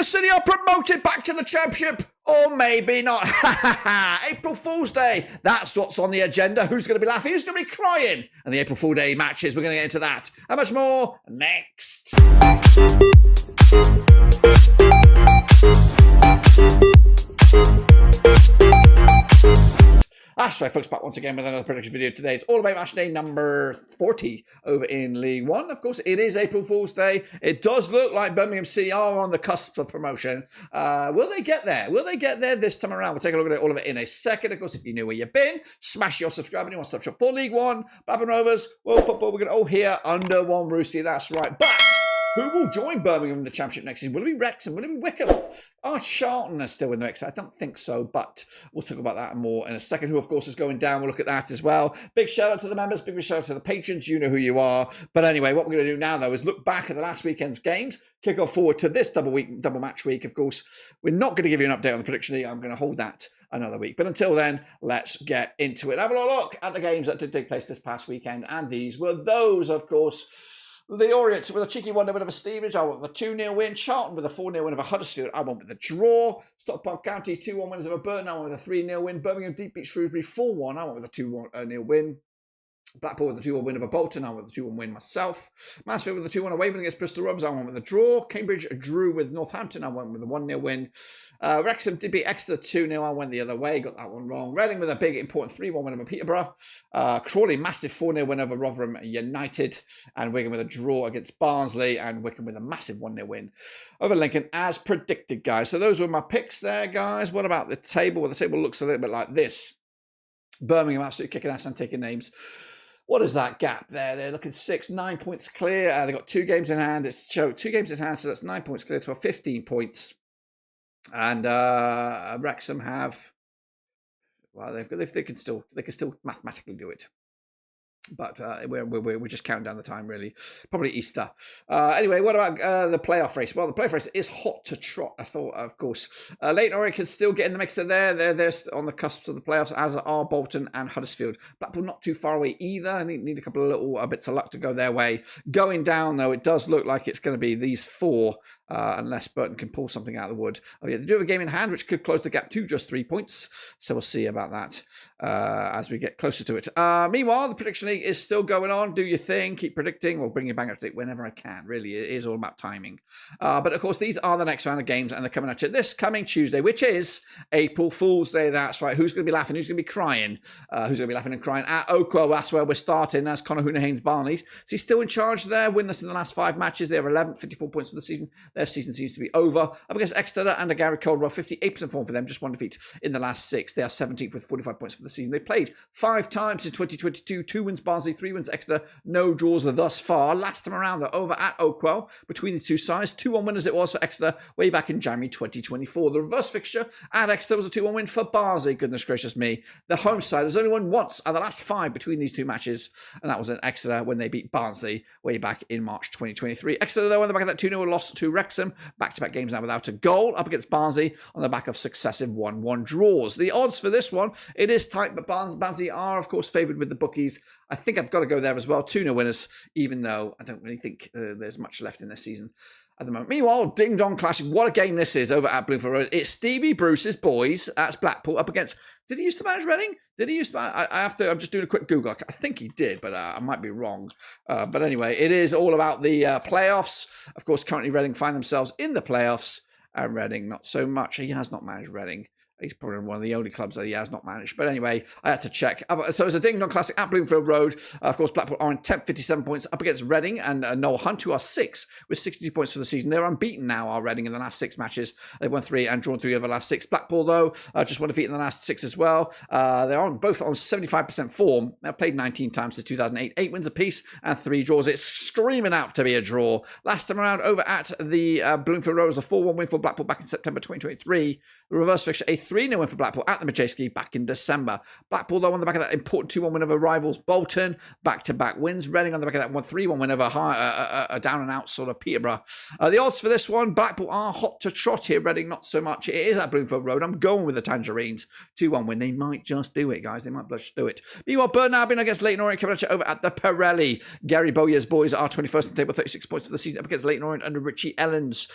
City are promoted back to the Championship. Or maybe not. April Fool's Day. That's what's on the agenda. Who's going to be laughing? Who's going to be crying? And the April Fool's Day matches. We're going to get into that. How much more? Next. That's right, folks, back once again with another prediction video today. It's all about Matchday number 40 over in League One. Of course, it is April Fool's Day. It does look like Birmingham FC are on the cusp of promotion. Will they get there? Will they get there this time around? We'll take a look at all of it in a second. Of course, if you knew where you've been, smash your subscribe and you want to subscribe for League One, Blackpool Rovers, World Football. We're going to all here under one roosty. That's right. But who will join Birmingham in the Championship next season? Will it be Wrexham? Will it be Wycombe? Are Charlton are still in the mix? I don't think so, but we'll talk about that more in a second. Who, of course, is going down. We'll look at that as well. Big shout out to the members. Big shout out to the patrons. You know who you are. But anyway, what we're going to do now, though, is look back at the last weekend's games, kick off forward to this double match week. Of course, we're not going to give you an update on the prediction league. I'm going to hold that another week. But until then, let's get into it. Have a look at the games that did take place this past weekend. And these were those, of course, the Orient with a cheeky 1-0 win over Stevenage. I went with a 2-0 win. Charlton with a 4-0 win over Huddersfield. I went with a draw. Stockport County 2-1 wins over Burton. I went with a 3-0 win. Birmingham deep beat Shrewsbury 4-1. I went with a 2-0 win. Blackpool with a 2-1 win over Bolton. I went with a 2-1 win myself. Mansfield with a 2-1 away win against Bristol Rovers. I went with a draw. Cambridge drew with Northampton. I went with a 1-0 win. Wrexham did beat Exeter 2-0. I went the other way. Got that one wrong. Reading with a big important 3-1 win over Peterborough. Crawley massive 4-0 win over Rotherham United. And Wigan with a draw against Barnsley. And Wycombe with a massive 1-0 win over Leyton as predicted, guys. So those were my picks there, guys. What about the table? Well, the table looks a little bit like this. Birmingham absolutely kicking ass and taking names. What is that gap there? They're looking 9 points clear. They've got 2 games in hand. It's 2 games in hand, so that's 9 points clear to 15 points. And Wrexham have, well, they can still mathematically do it. But we're just counting down the time, really. Probably Easter. Anyway, what about the playoff race? Well, the playoff race is hot to trot, I thought, of course. Leyton Orient can still get in the mix there. They're on the cusp of the playoffs, as are Bolton and Huddersfield. Blackpool not too far away either. I need a couple of little bits of luck to go their way. Going down, though, it does look like it's going to be these 4, unless Burton can pull something out of the wood. Oh, yeah, they do have a game in hand, which could close the gap to just 3 points. So we'll see about that as we get closer to it. Meanwhile, the prediction league is still going on. Do your thing. Keep predicting. We'll bring you back up to date whenever I can. Really, it is all about timing. But of course, these are the next round of games, and they're coming at you this coming Tuesday, which is April Fool's Day. That's right. Who's going to be laughing? Who's going to be crying? Who's going to be laughing and crying at Oakwell? That's where we're starting. As Conor Hoonahane's Barnsley. Is he still in charge there? Winless in the last 5 matches. They're 11th, 54 points for the season. Their season seems to be over. Up against Exeter under Gary Caldwell, 58% form for them. Just 1 defeat in the last 6. They are 17th with 45 points for the season. They played 5 times in 2022. 2 wins Barnsley, 3 wins Exeter. No draws thus far. Last time around, they're over at Oakwell between the two sides. 2-1 winners it was for Exeter way back in January 2024. The reverse fixture at Exeter was a 2-1 win for Barnsley. Goodness gracious me. The home side has only won once out of the last 5 between these 2 matches, and that was at Exeter when they beat Barnsley way back in March 2023. Exeter, though, on the back of that 2-0 loss to Wrexham. Back-to-back games now without a goal up against Barnsley on the back of successive 1-1 draws. The odds for this one, it is tight, but Barnsley are, of course, favoured with the bookies. I think I've got to go there as well. 2-0 winners, even though I don't really think there's much left in this season at the moment. Meanwhile, Ding Dong Classic, what a game this is over at Bloomfield Road. It's Stevie Bruce's boys, that's Blackpool, up against, did he used to manage Reading? Did he used to, I'm just doing a quick Google. I think he did, but I might be wrong. But anyway, it is all about the playoffs. Of course, currently Reading find themselves in the playoffs, and Reading not so much. He has not managed Reading. He's probably one of the only clubs that he has not managed. But anyway, I had to check. So it's a Ding Dong Classic at Bloomfield Road. Of course, Blackpool are in 10th, 57 points, up against Reading and Noel Hunt, who are 6th with 62 points for the season. They're unbeaten now, are Reading, in the last 6 matches. They've won 3 and drawn 3 over the last 6. Blackpool, though, just 1 defeat in the last 6 as well. They're both on 75% form. They've played 19 times since 2008. 8 wins apiece and 3 draws. It's screaming out to be a draw. Last time around, over at the Bloomfield Road, was a 4-1 win for Blackpool back in September 2023. The reverse fixture, a 3-0 win for Blackpool at the Matchday back in December. Blackpool, though, on the back of that important 2-1 win over rivals Bolton. Back-to-back wins. Reading on the back of that 3-1 win over a down-and-out sort of Peterborough. The odds for this one, Blackpool are hot to trot here. Reading not so much. It is at Bloomfield Road. I'm going with the Tangerines. 2-1 win. They might just do it, guys. They might just do it. Meanwhile, Burton Albion against Leyton Orient coming at you over at the Pirelli. Gary Bowyer's boys are 21st on the table, 36 points for the season up against Leyton Orient under Richie Wellens.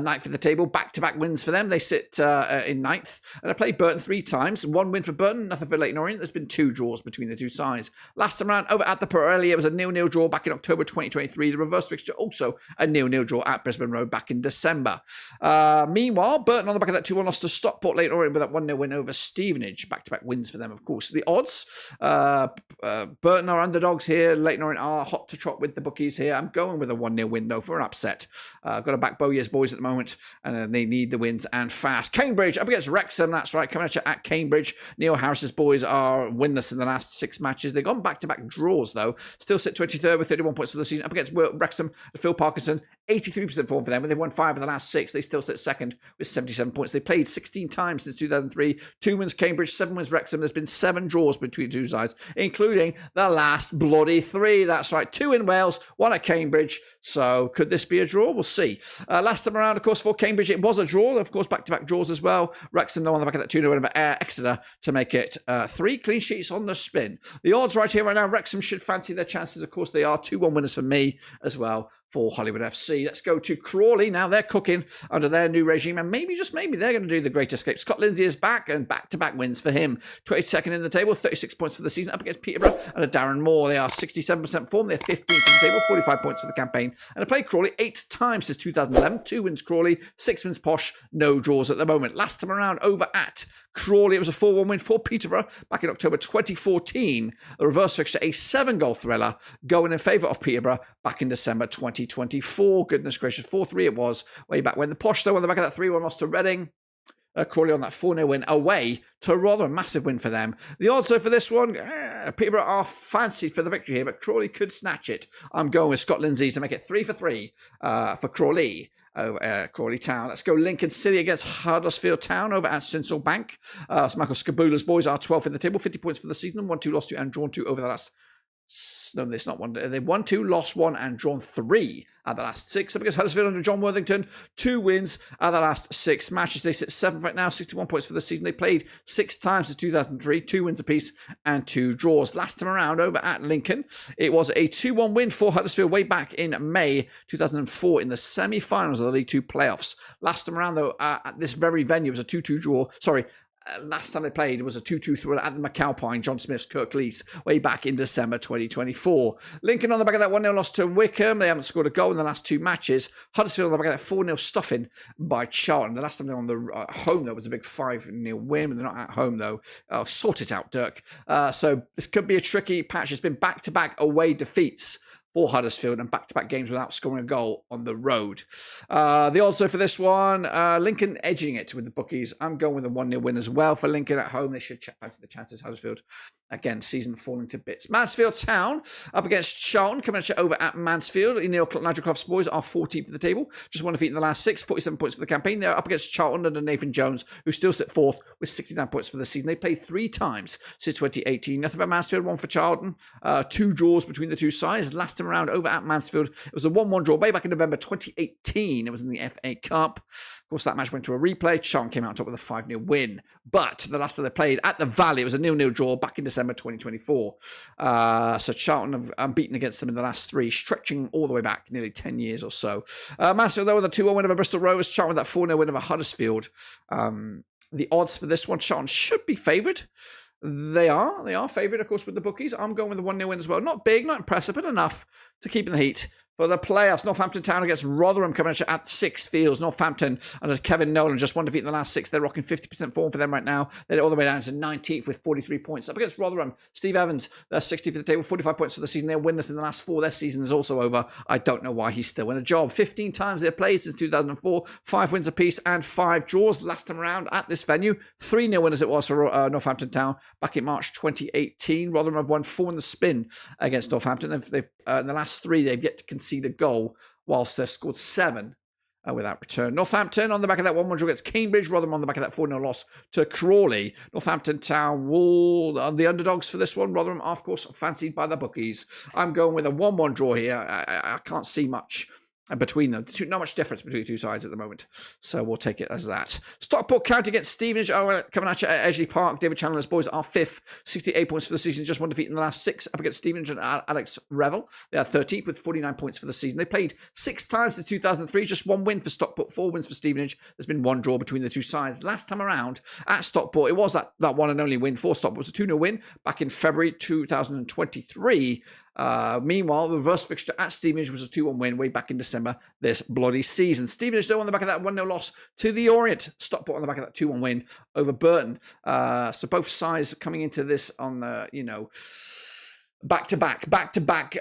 Ninth for the table. Back-to-back wins for them. They sit in ninth. And I played Burton 3 times. 1 win for Burton, nothing for Leyton Orient. There's been 2 draws between the 2 sides. Last time around over at the Pirelli, it was a 0-0 draw back in October 2023. The reverse fixture also a 0-0 draw at Brisbane Road back in December. Meanwhile, Burton on the back of that 2-1 loss to Stockport, Leyton Orient with that 1-0 win over Stevenage. Back-to-back wins for them, of course. The odds, Burton are underdogs here. Leyton Orient are hot to trot with the bookies here. I'm going with a 1-0 win, though, for an upset. I've got to back Bowyer's boys at the moment, and they need the wins and fast. Cambridge up against Wrexham. That's right, coming at you at Cambridge. Neil Harris's boys are winless in the last 6 matches. They've gone back-to-back draws, though. Still sit 23rd with 31 points for the season. Up against Wrexham, Phil Parkinson, 83% form for them. When they've won 5 of the last 6, they still sit second with 77 points. They played 16 times since 2003. 2 wins Cambridge, 7 wins Wrexham. There's been 7 draws between the 2 sides, including the last bloody 3. That's right, 2 in Wales, 1 at Cambridge. So could this be a draw? We'll see. Last time around, of course, for Cambridge, it was a draw. Of course, back-to-back draws as well. Wrexham, though, on the back of that 2-0 over Exeter to make it 3 clean sheets on the spin. The odds right here, right now, Wrexham should fancy their chances. Of course, they are 2-1 winners for me as well for Hollywood FC. Let's go to Crawley. Now they're cooking under their new regime, and maybe, just maybe, they're going to do the great escape. Scott Lindsay is back, and back-to-back wins for him. 22nd in the table, 36 points for the season, up against Peterborough and a Darren Moore. They are 67% form. They're 15th in the table, 45 points for the campaign. And I played Crawley 8 times since 2011. 2 wins Crawley, 6 wins Posh, no draws at the moment. Last time around over at Crawley, it was a 4-1 win for Peterborough back in October 2014. The reverse fixture, a 7-goal thriller, going in favour of Peterborough back in December 2024. Goodness gracious, 4-3 it was way back when. The Posh, though, on the back of that 3-1 loss to Reading. Crawley on that 4-0 win away to Rotherham. Massive win for them. The odds, though, for this one, Peterborough are fancied for the victory here, but Crawley could snatch it. I'm going with Scott Lindsay to make it 3 for 3 for Crawley. Crawley Town. Let's go Lincoln City against Huddersfield Town over at Sinsel Bank. So Michael Skabula's boys are 12th in the table, 50 points for the season, 1-2 lost to and drawn 2 over the last. No, it's not 1. They've won 2, lost 1, and drawn 3 at the last 6. Up against Huddersfield under John Worthington, 2 wins at the last 6 matches. They sit 7th right now, 61 points for the season. They played 6 times since 2003, 2 wins apiece and 2 draws. Last time around over at Lincoln, it was a 2-1 win for Huddersfield way back in May 2004 in the semi-finals of the League 2 playoffs. Last time around, though, at this very venue, it was a 2-2 draw. Last time they played was a 2-2 thriller at the McAlpine, John Smith's Kirk Lees, way back in December 2024. Lincoln on the back of that 1-0 loss to Wycombe. They haven't scored a goal in the last 2 matches. Huddersfield on the back of that 4-0 stuffing by Charlton. The last time they were on the home, though, was a big 5-0 win. They're not at home, though. Sort it out, Dirk. So this could be a tricky patch. It's been back-to-back away defeats for Huddersfield and back-to-back games without scoring a goal on the road. The odds for this one, Lincoln edging it with the bookies. I'm going with a 1-0 win as well for Lincoln at home. They should fancy the chances. Huddersfield, again, season falling to bits. Mansfield Town up against Charlton, coming at you over at Mansfield. Nigel Clough's boys are 14th for the table. Just 1 defeat in the last 6, 47 points for the campaign. They're up against Charlton under Nathan Jones, who still sit 4th with 69 points for the season. They played 3 times since 2018. Nothing for Mansfield, 1 for Charlton. 2 draws between the 2 sides. Last time around over at Mansfield, it was a 1-1 draw way back in November 2018. It was in the FA Cup. Of course, that match went to a replay. Charlton came out on top with a 5-0 win. But the last time they played at the Valley, it was a 0-0 draw back in December 2024. So Charlton have unbeaten against them in the last 3, stretching all the way back nearly 10 years or so. Mansfield, though, with a 2-1 win over Bristol Rovers. Charlton with that 4-0 win over Huddersfield. The odds for this one, Charlton should be favoured. They are favoured, of course, with the bookies. I'm going with the 1-0 win as well. Not big, not impressive, but enough to keep in the heat. For the playoffs, Northampton Town against Rotherham coming at 6 fields. Northampton under Kevin Nolan, just 1 defeat in the last 6. They're rocking 50% form for them right now. They're all the way down to 19th with 43 points. Up against Rotherham, Steve Evans, they're 60th for the table, 45 points for the season. They're winless in the last 4. Their season is also over. I don't know why he's still in a job. 15 times they've played since 2004, 5 wins apiece and 5 draws. Last time around at this venue, 3-0 winners it was for Northampton Town back in March 2018. Rotherham have won 4 in the spin against Northampton. They've in the last 3, they've yet to concede a goal, whilst they've scored 7 without return. Northampton on the back of that 1-1 draw against Cambridge. Rotherham on the back of that 4-0 loss to Crawley. Northampton Town Wall the underdogs for this one. Rotherham, of course, fancied by the bookies. I'm going with a 1-1 draw here. I can't see much between them. Not much difference between the two sides at the moment. So we'll take it as that. Stockport County against Stevenage. Coming at you at Edgley Park. David Chandler's boys are 5th. 68 points for the season. Just one defeat in the last 6 up against Stevenage and Alex Revel. They are 13th with 49 points for the season. They played 6 times since 2003. Just 1 win for Stockport, 4 wins for Stevenage. There's been 1 draw between the two sides. Last time around at Stockport, it was that one and only win for Stockport. It was a 2-0 win back in February 2023. Meanwhile, the reverse fixture at Stevenage was a 2-1 win way back in December this bloody season. Stevenage, though, on the back of that 1-0 loss to the Orient. Stockport on the back of that 2-1 win over Burton. So both sides coming into this on, back-to-back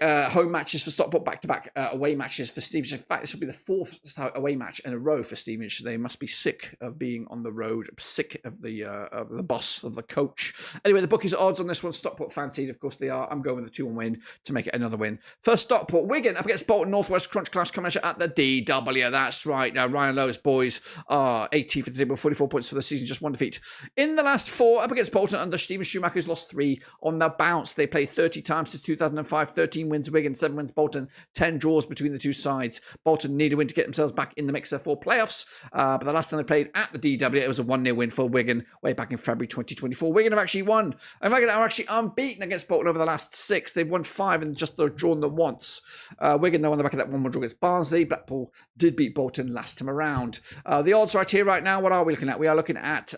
home matches for Stockport, back-to-back away matches for Stevenage. In fact, this will be the 4th away match in a row for Stevenage. They must be sick of being on the road, sick of the boss, of the coach. Anyway, the bookies odds on this one, Stockport fancied. Of course, they are. I'm going with the 2-1 win to make it another win. First, Stockport, Wigan up against Bolton, Northwest Crunch Clash coming at the DW. That's right. Now, Ryan Lowe's boys are 18th for the table, 44 points for the season, just 1 defeat. In the last 4, up against Bolton under Stephen Schumacher's lost 3 on the bounce. They played 30 times since 2005, 13 wins Wigan, 7 wins Bolton, 10 draws between the two sides. Bolton need a win to get themselves back in the mixer for playoffs, but the last time they played at the DW, it was a 1-0 win for Wigan way back in February 2024. Wigan have actually won, and Wigan are actually unbeaten against Bolton over the last 6. They've won 5 and just drawn them once. Wigan, though, on the back of that 1-1 draw against Barnsley. Blackpool did beat Bolton last time around. The odds right here, right now, what are we looking at? We are looking at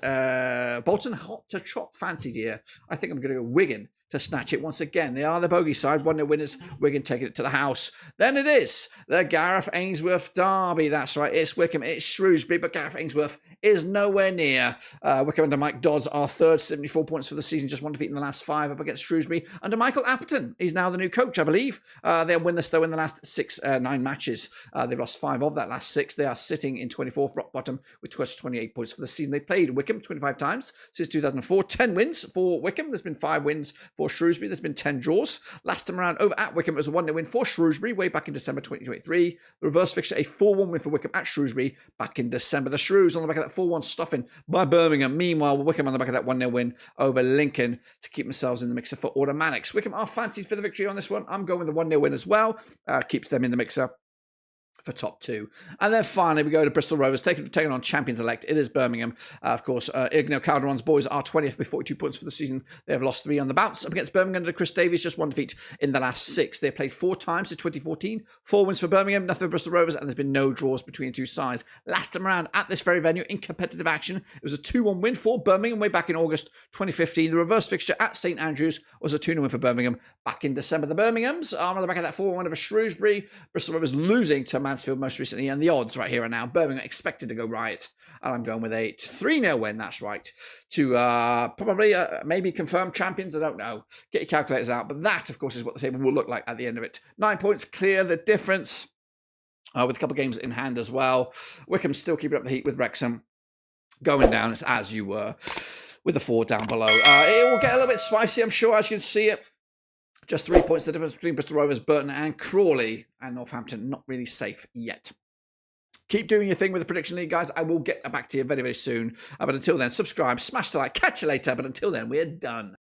Bolton hot to trot fancied here. I think I'm going to go Wigan to snatch it once again. They are the bogey side. 1-0 winners. Wigan taking it to the house. Then it is the Gareth Ainsworth derby. That's right. It's Wycombe. It's Shrewsbury. But Gareth Ainsworth is nowhere near. Wycombe under Mike Dodds are 3rd. 74 points for the season. Just 1 defeat in the last 5 up against Shrewsbury. Under Michael Appleton. He's now the new coach, I believe. They're winless, though, in the last 9 matches. They've lost 5 of that last 6. They are sitting in 24th, rock bottom, with 28 points for the season. They played Wycombe 25 times since 2004. 10 wins for Wycombe. There's been 5 wins for Shrewsbury. There's been 10 draws. Last time around over at Wycombe, it was a 1-0 win for Shrewsbury way back in December 2023. The reverse fixture, a 4-1 win for Wycombe at Shrewsbury back in December. The Shrews on the back of that 4-1 stuffing by Birmingham. Meanwhile, Wycombe on the back of that 1-0 win over Lincoln to keep themselves in the mixer for automatics. Wycombe are fancied for the victory on this one. I'm going with the 1-0 win as well. Keeps them in the mixer for top 2. And then finally we go to Bristol Rovers taking on champions-elect. It is Birmingham. Of course, Igno Calderon's boys are 20th with 42 points for the season. They have lost 3 on the bounce up against Birmingham under Chris Davies, just 1 defeat in the last 6. They have played 4 times since 2014. 4 wins for Birmingham, nothing for Bristol Rovers, and there's been no draws between the two sides. Last time around at this very venue in competitive action, it was a 2-1 win for Birmingham way back in August 2015. The reverse fixture at St Andrews was a 2-0 win for Birmingham back in December. The Birminghams are on the back of that 4-1 over Shrewsbury. Bristol Rovers losing to Mansfield most recently. And the odds right here and now, Birmingham expected to go riot. And I'm going with a 3-0 win, that's right, to probably maybe confirmed champions, I don't know. Get your calculators out. But that, of course, is what the table will look like at the end of it. 9 points clear the difference, with a couple of games in hand as well. Wycombe still keeping up the heat with Wrexham. Going down as you were, with the 4 down below. It will get a little bit spicy, I'm sure, as you can see it. Just 3 points the difference between Bristol Rovers, Burton and Crawley, and Northampton not really safe yet. Keep doing your thing with the Prediction League, guys. I will get back to you very, very soon. But until then, subscribe, smash the like, catch you later. But until then, we're done.